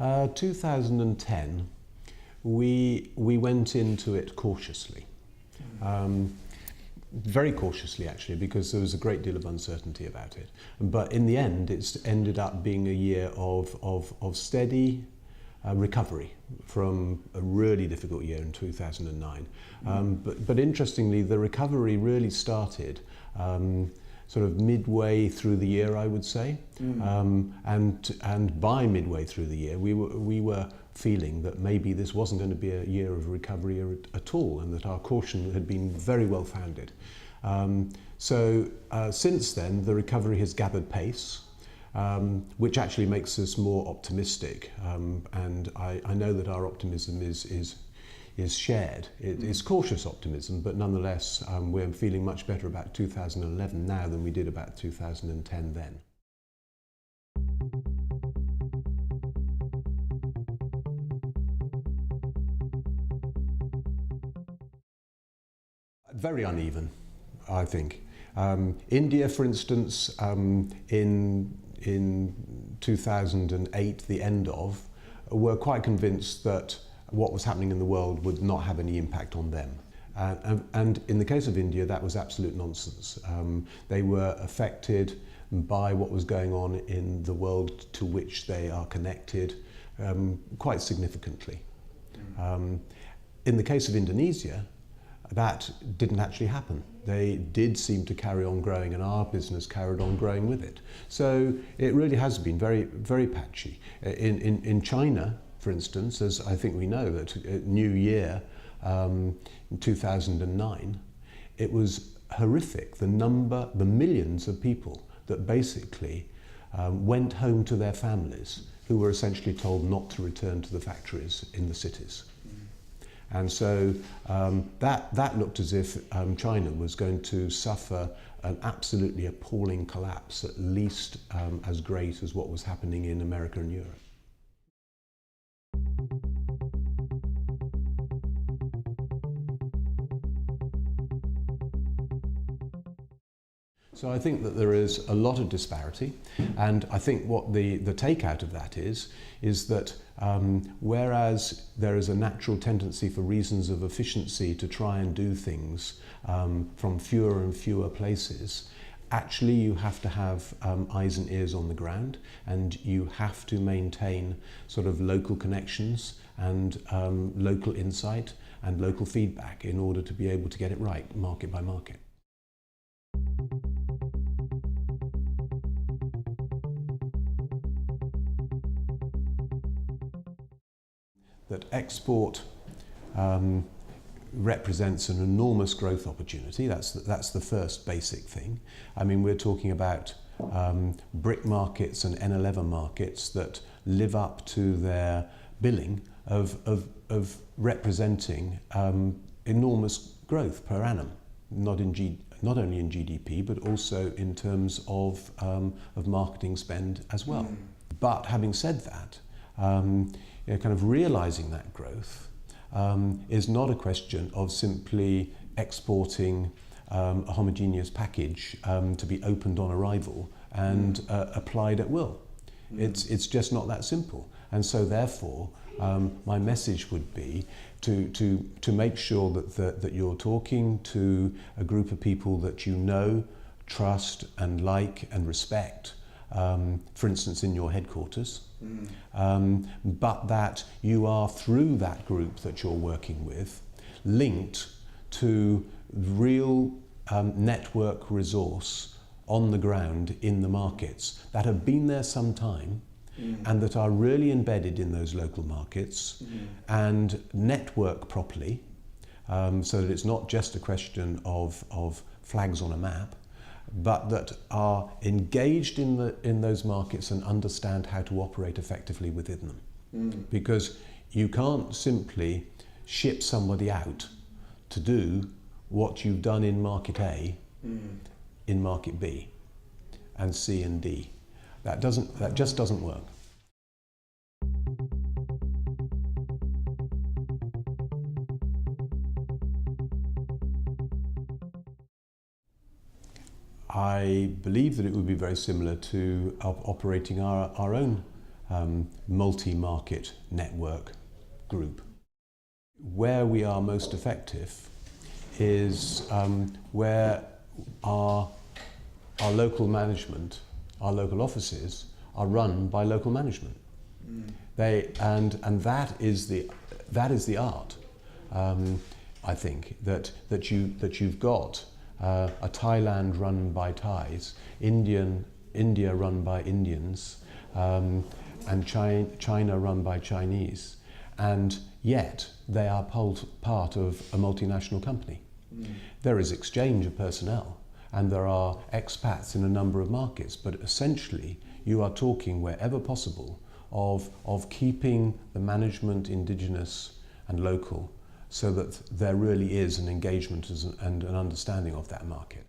2010, we went into it cautiously. Very cautiously, actually, because there was a great deal of uncertainty about it. But in the end, it's ended up being a year of steady recovery from a really difficult year in 2009. But interestingly, the recovery really started sort of midway through the year, I would say. And by midway through the year, we were feeling that maybe this wasn't going to be a year of recovery at all, and that our caution had been very well founded. So since then, the recovery has gathered pace, which actually makes us more optimistic. And I know that our optimism is shared. It is cautious optimism, but nonetheless, we're feeling much better about 2011 now than we did about 2010 then. Very uneven, I think. India, for instance, in 2008, the end of, were quite convinced that what was happening in the world would not have any impact on them. And in the case of India, that was absolute nonsense. They were affected by what was going on in the world to which they are connected quite significantly. In the case of Indonesia, that didn't actually happen. They did seem to carry on growing, and our business carried on growing with it. So it really has been very, very patchy. In China, for instance, as I think we know, that New Year in 2009, it was horrific, the millions of people that basically went home to their families, who were essentially told not to return to the factories in the cities. And so that looked as if China was going to suffer an absolutely appalling collapse, at least as great as what was happening in America and Europe. So I think that there is a lot of disparity, and I think what the takeout of that is that whereas there is a natural tendency for reasons of efficiency to try and do things from fewer and fewer places, actually you have to have eyes and ears on the ground, and you have to maintain sort of local connections and local insight and local feedback in order to be able to get it right, market by market. That export represents an enormous growth opportunity. That's the first basic thing. I mean, we're talking about brick markets and N11 markets that live up to their billing of representing enormous growth per annum, not only in GDP, but also in terms of marketing spend as well. But having said that, kind of realizing that growth is not a question of simply exporting a homogeneous package to be opened on arrival and applied at will. It's just not that simple. And so therefore, my message would be to make sure that you're talking to a group of people that you know, trust and like and respect, for instance in your headquarters, but that you are, through that group that you're working with, linked to real network resource on the ground in the markets that have been there some time and that are really embedded in those local markets and network properly, so that it's not just a question of flags on a map, but that are engaged in those markets and understand how to operate effectively within them. Because you can't simply ship somebody out to do what you've done in market A in market B and C and D. That just doesn't work. I believe that it would be very similar to operating our own multi-market network group. Where we are most effective is where our local management, our local offices are run by local management. And that is the art. I think that you've got a Thailand run by Thais, India run by Indians, and China run by Chinese, and yet they are part of a multinational company. There is exchange of personnel, and there are expats in a number of markets, but essentially you are talking wherever possible of keeping the management indigenous and local, so that there really is an engagement and an understanding of that market.